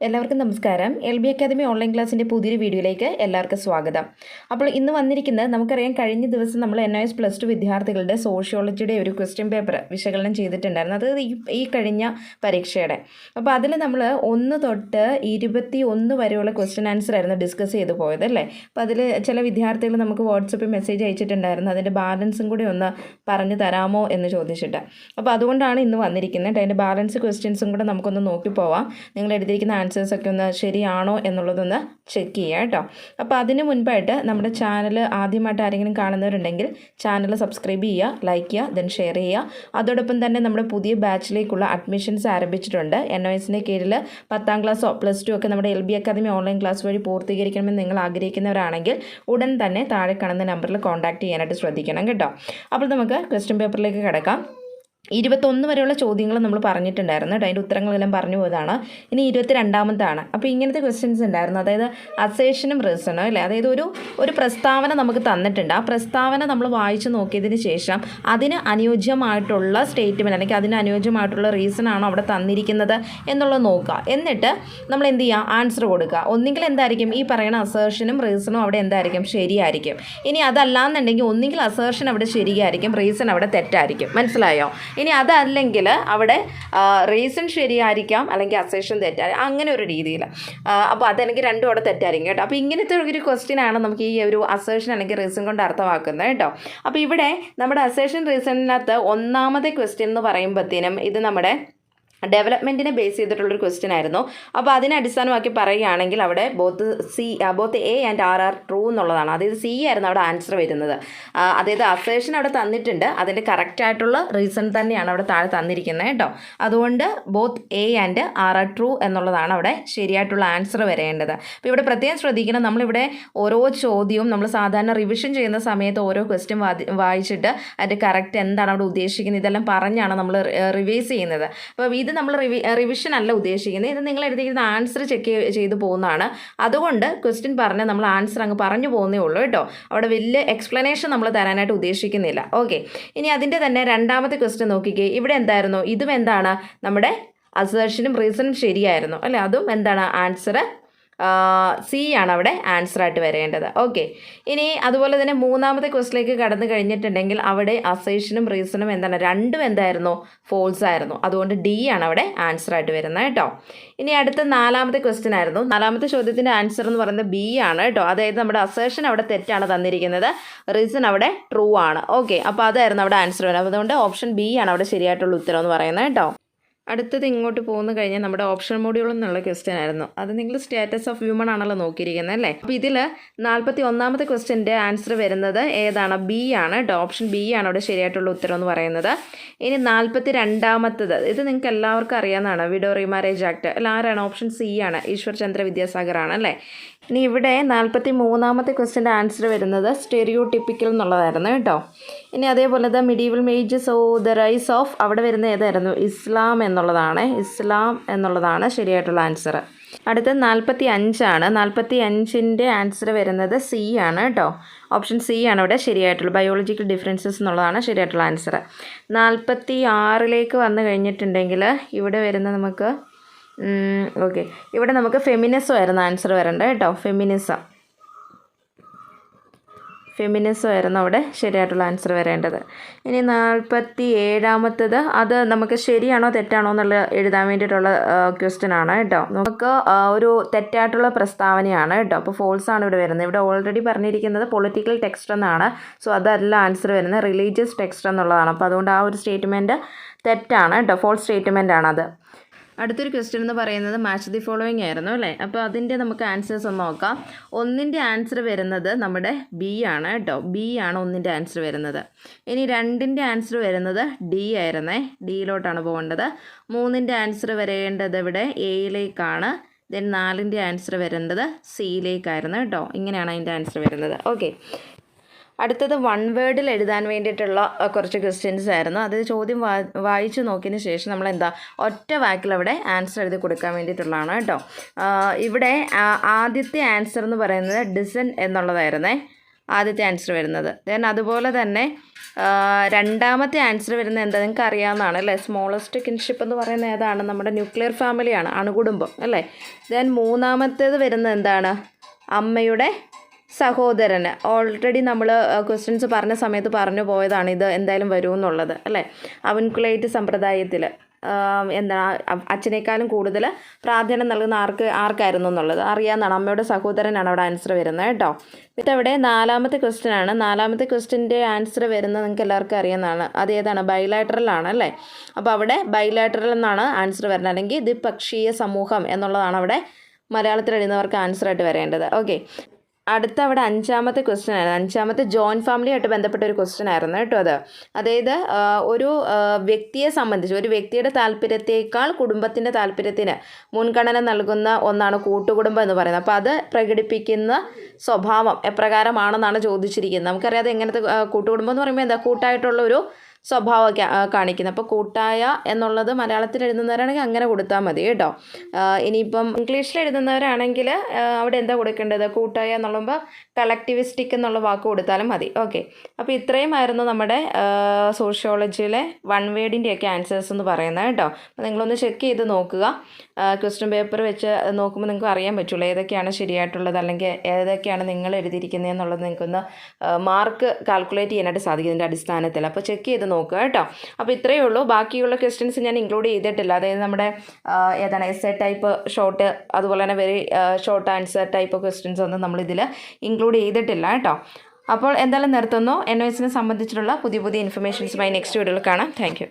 എല്ലാവർക്കും നമസ്കാരം. LB academy online ക്ലാസ്സിൻ്റെ പുതിയൊരു വീഡിയോയിലേക്ക് എല്ലാവർക്കും സ്വാഗതം. അപ്പോൾ ഇന്ന് വന്നിരിക്കുന്നത് നമുക്കറിയാം, കഴിഞ്ഞ ദിവസം നമ്മൾ NIS +2 വിദ്യാർത്ഥികളുടെ സോഷ്യോളജിയുടെ ഒരു ക്വസ്റ്റ്യൻ പേപ്പർ വിശകലനം ചെയ്തിട്ടുണ്ടായിരുന്നു. അത് ഈ കഴിഞ്ഞ പരീക്ഷയുടെ. അപ്പോൾ അതിൽ നമ്മൾ 1 തൊട്ട് 21 വരെയുള്ള ക്വസ്റ്റ്യൻ ആൻസർ ആയിരുന്നു ഡിസ്കസ് ചെയ്ത് പോയത് അല്ലേ. അപ്പോൾ അതിൽ ചില വിദ്യാർത്ഥികൾ നമുക്ക് വാട്സപ്പിൽ മെസ്സേജ് അയച്ചിട്ടുണ്ടായിരുന്നു, അതിൻ്റെ ബാലൻസും കൂടി ഒന്ന് പറഞ്ഞു തരാമോ എന്ന് ചോദിച്ചിട്ട്. അപ്പോൾ അതുകൊണ്ടാണ് ഇന്ന് വന്നിരിക്കുന്നത്. അതിൻ്റെ ബാലൻസ് ക്വസ്റ്റ്യൻസും കൂടെ നമുക്കൊന്ന് നോക്കി പോവാം. നിങ്ങൾ എഴുതിയിരിക്കുന്ന ആൻസേഴ്സൊക്കെ ഒന്ന് ശരിയാണോ എന്നുള്ളതൊന്ന് ചെക്ക് ചെയ്യുക കേട്ടോ. അപ്പോൾ അതിന് മുൻപായിട്ട് നമ്മുടെ ചാനൽ ആദ്യമായിട്ട് ആരെങ്കിലും കാണുന്നവരുണ്ടെങ്കിൽ ചാനൽ സബ്സ്ക്രൈബ് ചെയ്യുക, ലൈക്ക് ചെയ്യുക, ദെൻ ഷെയർ ചെയ്യുക. അതോടൊപ്പം തന്നെ നമ്മുടെ പുതിയ ബാച്ചിലേക്കുള്ള അഡ്മിഷൻസ് ആരംഭിച്ചിട്ടുണ്ട്. NISൻ്റെ കീഴിൽ 10ാം ക്ലാസ്സോ +2 ഒക്കെ നമ്മുടെ LB അക്കാദമി ഓൺലൈൻ ക്ലാസ് വഴി പൂർത്തീകരിക്കണമെന്ന് നിങ്ങൾ ആഗ്രഹിക്കുന്നവരാണെങ്കിൽ ഉടൻ തന്നെ താഴെ കാണുന്ന നമ്പറിൽ കോൺടാക്ട് ചെയ്യാനായിട്ട് ശ്രദ്ധിക്കണം കേട്ടോ. അപ്പോൾ നമുക്ക് ക്വസ്റ്റ്യൻ പേപ്പറിലേക്ക് കിടക്കാം. 21 വരെയുള്ള ചോദ്യങ്ങൾ നമ്മൾ പറഞ്ഞിട്ടുണ്ടായിരുന്നു. അതിൻ്റെ ഉത്തരങ്ങളെല്ലാം പറഞ്ഞു പോയതാണ്. ഇനി 22ാമത്താണ്. അപ്പോൾ ഇങ്ങനത്തെ ക്വസ്റ്റ്യൻസ് ഉണ്ടായിരുന്നു. അതായത് അസേഷനും റീസണും അല്ലേ. അതായത് ഒരു പ്രസ്താവന നമുക്ക് തന്നിട്ടുണ്ട്. ആ പ്രസ്താവന നമ്മൾ വായിച്ച് നോക്കിയതിന് ശേഷം അതിന് അനുയോജ്യമായിട്ടുള്ള സ്റ്റേറ്റ്മെൻറ്റ് അല്ലെങ്കിൽ അതിന് അനുയോജ്യമായിട്ടുള്ള റീസൺ ആണോ അവിടെ തന്നിരിക്കുന്നത് എന്നുള്ളത് നോക്കുക. എന്നിട്ട് നമ്മൾ എന്ത് ചെയ്യുക, ആൻസർ കൊടുക്കുക. ഒന്നുകിൽ എന്തായിരിക്കും, ഈ പറയുന്ന അസേഷനും റീസണും അവിടെ എന്തായിരിക്കും, ശരിയായിരിക്കും. ഇനി അതല്ലാന്നുണ്ടെങ്കിൽ ഒന്നുകിൽ അസേഷൻ അവിടെ ശരിയായിരിക്കും, റീസൺ അവിടെ തെറ്റായിരിക്കും. മനസ്സിലായോ? ഇനി അതല്ലെങ്കിൽ അവിടെ റീസൺ ശരിയായിരിക്കാം, അല്ലെങ്കിൽ അസേഷൻ തെറ്റായിരിക്കും, അങ്ങനെ ഒരു രീതിയിൽ. അപ്പോൾ അതെനിക്ക് രണ്ടും അവിടെ തെറ്റായിരിക്കും കേട്ടോ. അപ്പോൾ ഇങ്ങനത്തെ ഒരു ക്വസ്റ്റ്യനാണ് നമുക്ക് ഈ ഒരു അസേഷൻ അല്ലെങ്കിൽ റീസൺ കൊണ്ട് അർത്ഥമാക്കുന്നത് കേട്ടോ. അപ്പോൾ ഇവിടെ നമ്മുടെ അസേഷൻ റീസണിനകത്ത് ഒന്നാമത്തെ ക്വസ്റ്റ്യൻ എന്ന് പറയുമ്പോഴത്തേനും ഇത് നമ്മുടെ ഡെവലപ്മെൻറ്റിനെ ബേസ് ചെയ്തിട്ടുള്ളൊരു ക്വസ്റ്റ്യൻ ആയിരുന്നു. അപ്പോൾ അതിനെ അടിസ്ഥാനമാക്കി പറയുകയാണെങ്കിൽ അവിടെ both A and R true എന്നുള്ളതാണ്. അതായത് C ആയിരുന്നു അവിടെ ആൻസർ വരുന്നത്. അതായത് അസേഷൻ അവിടെ തന്നിട്ടുണ്ട്, അതിൻ്റെ കറക്റ്റായിട്ടുള്ള റീസൺ തന്നെയാണ് അവിടെ താഴെ തന്നിരിക്കുന്നത് കേട്ടോ. അതുകൊണ്ട് both A and R true എന്നുള്ളതാണ് അവിടെ ശരിയായിട്ടുള്ള ആൻസർ വരേണ്ടത്. അപ്പോൾ ഇവിടെ പ്രത്യേകം ശ്രദ്ധിക്കണം, നമ്മളിവിടെ ഓരോ ചോദ്യവും നമ്മൾ സാധാരണ റിവിഷൻ ചെയ്യുന്ന സമയത്ത് ഓരോ ക്വസ്റ്റ്യൻ വായിച്ചിട്ട് അതിൻ്റെ കറക്റ്റ് എന്താണ് അവിടെ ഉദ്ദേശിക്കുന്നത് ഇതെല്ലാം പറഞ്ഞാണ് നമ്മൾ റിവൈസ് ചെയ്യുന്നത്. അപ്പോൾ ഇത് നമ്മൾ റിവിഷൻ അല്ല ഉദ്ദേശിക്കുന്നത്, ഇത് നിങ്ങൾ എഴുതിയിരിക്കുന്ന ആൻസർ ചെക്ക് ചെയ്ത് പോകുന്നതാണ്. അതുകൊണ്ട് ക്വസ്റ്റ്യൻ പറഞ്ഞ് നമ്മൾ ആൻസർ അങ്ങ് പറഞ്ഞു പോകുന്നേ ഉള്ളൂ കേട്ടോ. അവിടെ വലിയ എക്സ്പ്ലനേഷൻ നമ്മൾ തരാനായിട്ട് ഉദ്ദേശിക്കുന്നില്ല. ഓക്കെ, ഇനി അതിൻ്റെ തന്നെ രണ്ടാമത്തെ ക്വസ്റ്റ്യൻ നോക്കിക്കേ. ഇവിടെ എന്തായിരുന്നു, ഇതും എന്താണ്, നമ്മുടെ അസേഷനും റീസണും ശരിയായിരുന്നു അല്ലേ. അതും എന്താണ് ആൻസർ C ആണ് അവിടെ ആൻസറായിട്ട് വരേണ്ടത്. ഓക്കെ, ഇനി അതുപോലെ തന്നെ മൂന്നാമത്തെ ക്വസ്റ്റിലേക്ക് കടന്നു കഴിഞ്ഞിട്ടുണ്ടെങ്കിൽ അവിടെ അസേഷനും റീസണും എന്താണ്, രണ്ടും എന്തായിരുന്നു, ഫോൾസ് ആയിരുന്നു. അതുകൊണ്ട് D ആണ് അവിടെ ആൻസറായിട്ട് വരുന്നത് കേട്ടോ. ഇനി അടുത്ത നാലാമത്തെ ക്വസ്റ്റ്യൻ ആയിരുന്നു. നാലാമത്തെ ചോദ്യത്തിൻ്റെ ആൻസർ എന്ന് പറയുന്നത് B ആണ് കേട്ടോ. അതായത് നമ്മുടെ അസേഷൻ അവിടെ തെറ്റാണ് തന്നിരിക്കുന്നത്, റീസൺ അവിടെ ട്രൂ ആണ്. ഓക്കെ, അപ്പോൾ അതായിരുന്നു അവിടെ ആൻസർ വരുന്നത്. അതുകൊണ്ട് ഓപ്ഷൻ B ആണ് അവിടെ ശരിയായിട്ടുള്ള ഉത്തരം എന്ന് പറയുന്നത് കേട്ടോ. അടുത്തത് ഇങ്ങോട്ട് പോകുന്ന കഴിഞ്ഞാൽ നമ്മുടെ ഓപ്ഷൻ മോഡ്യൂൾ എന്നുള്ള ക്വസ്റ്റ്യൻ ആയിരുന്നു. അത് നിങ്ങൾ സ്റ്റാറ്റസ് ഓഫ് ഹ്യൂമൺ ആണല്ലോ നോക്കിയിരിക്കുന്നത് അല്ലേ. അപ്പോൾ ഇതിൽ 41ാമത്തെ ക്വസ്റ്റ്യൻ്റെ ആൻസർ വരുന്നത് ഏതാണ്, B ആണ് കേട്ടോ. ഓപ്ഷൻ B ആണ് അവിടെ ശരിയായിട്ടുള്ള ഉത്തരം എന്ന് പറയുന്നത്. ഇനി 42ാമത്തത്, ഇത് നിങ്ങൾക്ക് എല്ലാവർക്കും അറിയാവുന്നതാണ്, വിഡോ റീമാരേജ് ആക്ട് അല്ല. ആരാണ്, ഓപ്ഷൻ C ആണ്, ഈശ്വർ ചന്ദ്ര വിദ്യാസാഗർ ആണ് അല്ലേ. ഇനി ഇവിടെ 43ാമത്തെ ക്വസ്റ്റ്യൻ്റെ ആൻസർ വരുന്നത് സ്റ്റെറിയോ ടിപ്പിക്കൽ എന്നുള്ളതായിരുന്നു കേട്ടോ. ഇനി അതേപോലെ the medieval merges the rise of, അവിടെ വരുന്ന ഏതായിരുന്നു, ഇസ്ലാം എന്നുള്ളതാണ് ശരിയായിട്ടുള്ള ആൻസർ. അടുത്ത 45 ആണ്. 45ൻ്റെ ആൻസർ വരുന്നത് C ആണ് കേട്ടോ. ഓപ്ഷൻ C ആണ് ഇവിടെ ശരിയായിട്ടുള്ള, ബയോളജിക്കൽ ഡിഫറൻസസ് എന്നുള്ളതാണ് ശരിയായിട്ടുള്ള ആൻസർ. 46ലേക്ക് വന്നു കഴിഞ്ഞിട്ടുണ്ടെങ്കിൽ ഇവിടെ വരുന്ന നമുക്ക് ഓക്കെ, ഇവിടെ നമുക്ക് ഫെമിനിസം ആയിരുന്നു ആൻസർ വരേണ്ടത് കേട്ടോ. ഫെമിനിസം ആയിരുന്നു അവിടെ ശരിയായിട്ടുള്ള ആൻസർ വരേണ്ടത്. ഇനി 47ാമത്തത്, അത് നമുക്ക് ശരിയാണോ തെറ്റാണോ എന്നുള്ള എഴുതാൻ വേണ്ടിയിട്ടുള്ള ക്വസ്റ്റ്യൻ ആണ് കേട്ടോ. നമുക്ക് ഒരു തെറ്റായിട്ടുള്ള പ്രസ്താവനയാണ് കേട്ടോ. അപ്പോൾ ഫോൾസ് ആണ് ഇവിടെ വരുന്നത്. ഇവിടെ ഓൾറെഡി പറഞ്ഞിരിക്കുന്നത് പൊളിറ്റിക്കൽ ടെക്സ്റ്റ് എന്നാണ്. സോ അതല്ല ആൻസർ വരുന്നത്, റിലീജിയസ് ടെക്സ്റ്റ് എന്നുള്ളതാണ്. അപ്പോൾ അതുകൊണ്ട് ആ ഒരു സ്റ്റേറ്റ്മെൻറ്റ് തെറ്റാണ് കേട്ടോ, ഫോൾസ് സ്റ്റേറ്റ്മെൻ്റ് ആണത്. അടുത്തൊരു ക്വസ്റ്റ്യൻ എന്ന് പറയുന്നത് മാച്ച് ദി ഫോളോയിങ് ആയിരുന്നു അല്ലേ. അപ്പോൾ അതിൻ്റെ നമുക്ക് ആൻസേഴ്സ് ഒന്ന് നോക്കാം. 1ൻ്റെ ആൻസർ വരുന്നത് നമ്മുടെ B ആണ് കേട്ടോ. B ആണ് 1ൻ്റെ ആൻസർ വരുന്നത്. ഇനി 2ൻ്റെ ആൻസർ വരുന്നത് D ആയിരുന്നേ, Dയിലോട്ടാണ് പോകേണ്ടത്. 3ൻ്റെ ആൻസർ വരേണ്ടത് ഇവിടെ Aയിലേക്കാണ്. ദെൻ 4ൻ്റെ ആൻസർ വരുന്നത് Cയിലേക്കായിരുന്നു കേട്ടോ. ഇങ്ങനെയാണ് അതിൻ്റെ ആൻസർ വരുന്നത്. ഓക്കെ, അടുത്തത് 1 വേർഡിൽ എഴുതാൻ വേണ്ടിയിട്ടുള്ള കുറച്ച് ക്വസ്റ്റ്യൻസ് ആയിരുന്നു. അത് ചോദ്യം വായിച്ച് നോക്കിയതിന് ശേഷം നമ്മൾ ഒറ്റ വാക്കിൽ അവിടെ ആൻസർ എഴുതി കൊടുക്കാൻ വേണ്ടിയിട്ടുള്ളതാണ് കേട്ടോ. ഇവിടെ ആദ്യത്തെ ആൻസർ എന്ന് പറയുന്നത് ഡിസൻ എന്നുള്ളതായിരുന്നേ. ആദ്യത്തെ ആൻസർ വരുന്നത്. ദെൻ അതുപോലെ തന്നെ രണ്ടാമത്തെ ആൻസർ വരുന്നത് എന്താ നിങ്ങൾക്ക് അറിയാവുന്നതാണ് അല്ലേ? സ്മോളസ്റ്റ് കിൻഷിപ്പ് എന്ന് പറയുന്നത് ഏതാണ്? നമ്മുടെ ന്യൂക്ലിയർ ഫാമിലിയാണ്, അണുകുടുംബം അല്ലേ? ദെൻ മൂന്നാമത്തേത് വരുന്നത് എന്താണ്? അമ്മയുടെ സഹോദരന്. ഓൾറെഡി നമ്മൾ ക്വസ്റ്റ്യൻസ് പറഞ്ഞ സമയത്ത് പറഞ്ഞു പോയതാണ് ഇത് എന്തായാലും വരുമെന്നുള്ളത് അല്ലേ? അവൻകുലേറ്റ് സമ്പ്രദായത്തിൽ എന്താണ് അച്ഛനേക്കാളും കൂടുതൽ പ്രാധാന്യം നൽകുന്ന ആർക്കായിരുന്നു എന്നുള്ളത് അറിയാവുന്നതാണ്. അമ്മയുടെ സഹോദരനാണ് അവിടെ ആൻസർ വരുന്നത് കേട്ടോ. ഇതവിടെ നാലാമത്തെ ക്വസ്റ്റ്യൻ ആണ്. നാലാമത്തെ ക്വസ്റ്റ്യൻ്റെ ആൻസർ വരുന്നത് നിങ്ങൾക്ക് എല്ലാവർക്കും അറിയാവുന്നതാണ്. അത് ഏതാണ്? ബൈലാറ്ററൽ ആണ് അല്ലേ? അപ്പോൾ അവിടെ ബൈലാറ്ററൽ എന്നാണ് ആൻസർ വരുന്നത്, അല്ലെങ്കിൽ ദ്വിപക്ഷീയ സമൂഹം എന്നുള്ളതാണ് അവിടെ മലയാളത്തിൽ എഴുതുന്നവർക്ക് ആൻസർ ആയിട്ട് വരേണ്ടത്. ഓക്കെ, അടുത്ത അവിടെ അഞ്ചാമത്തെ ക്വസ്റ്റ്യൻ ആയിരുന്നു. അഞ്ചാമത്തെ ജോയിൻറ്റ് ഫാമിലിയായിട്ട് ബന്ധപ്പെട്ട ഒരു ക്വസ്റ്റ്യൻ ആയിരുന്നു കേട്ടോ അത്. അതായത് ഒരു വ്യക്തിയെ സംബന്ധിച്ച്, ഒരു വ്യക്തിയുടെ താല്പര്യത്തേക്കാൾ കുടുംബത്തിൻ്റെ താല്പര്യത്തിന് മുൻഗണന നൽകുന്ന ഒന്നാണ് കൂട്ടുകുടുംബം എന്ന് പറയുന്നത്. അപ്പോൾ അത് പ്രകടിപ്പിക്കുന്ന സ്വഭാവം എപ്രകാരമാണെന്നാണ് ചോദിച്ചിരിക്കുന്നത്. നമുക്കറിയാതെ എങ്ങനത്തെ കൂട്ടുകുടുംബം എന്ന് പറയുമ്പോൾ എന്താ? കൂട്ടായിട്ടുള്ള ഒരു സ്വഭാവം കാണിക്കുന്നത്. അപ്പോൾ കൂട്ടായ എന്നുള്ളത് മലയാളത്തിൽ എഴുതുന്നവരാണെങ്കിൽ അങ്ങനെ കൊടുത്താൽ മതി കേട്ടോ. ഇനിയിപ്പം ഇംഗ്ലീഷിൽ എഴുതുന്നവരാണെങ്കിൽ അവിടെ എന്താ കൊടുക്കേണ്ടത്? കൂട്ടായ എന്നുള്ളുമ്പോൾ കളക്ടിവിസ്റ്റിക് എന്നുള്ള വാക്ക് കൊടുത്താലും മതി. ഓക്കെ, അപ്പോൾ ഇത്രയുമായിരുന്നു നമ്മുടെ സോഷ്യോളജിയിലെ വൺ വേർഡിൻ്റെയൊക്കെ ആൻസേഴ്സ് എന്ന് പറയുന്നത് കേട്ടോ. അപ്പോൾ നിങ്ങളൊന്ന് ചെക്ക് ചെയ്ത് നോക്കുക. ക്വസ്റ്റ്യൻ പേപ്പർ വെച്ച് നോക്കുമ്പോൾ നിങ്ങൾക്ക് അറിയാൻ പറ്റുള്ളൂ ഏതൊക്കെയാണ് ശരിയായിട്ടുള്ളത്, അല്ലെങ്കിൽ ഏതൊക്കെയാണ് നിങ്ങൾ എഴുതിയിരിക്കുന്നത് എന്നുള്ളത് നിങ്ങൾക്കൊന്ന് മാർക്ക് കാൽക്കുലേറ്റ് ചെയ്യാനായിട്ട് സാധിക്കും ഇതിൻ്റെ അടിസ്ഥാനത്തിൽ. അപ്പോൾ ചെക്ക് ചെയ്ത് നോക്കുക കേട്ടോ. അപ്പോൾ ഇത്രയേ ഉള്ളൂ. ബാക്കിയുള്ള ക്വസ്റ്റ്യൻസ് ഞാൻ ഇൻക്ലൂഡ് ചെയ്തിട്ടില്ല. അതായത് നമ്മുടെ ഏതാണ് എസ്സേ ടൈപ്പ് ഷോർട്ട്, അതുപോലെ തന്നെ very short answer type questions ഒന്നും നമ്മളിതിൽ ഇൻക്ലൂഡ് ചെയ്തിട്ടില്ല കേട്ടോ. അപ്പോൾ എന്തായാലും നിർത്തുന്നു. NOS സംബന്ധിച്ചിട്ടുള്ള പുതിയ ഇൻഫർമേഷൻസുമായി നെക്സ്റ്റ് വീഡിയോയിൽ കാണാം. Thank you.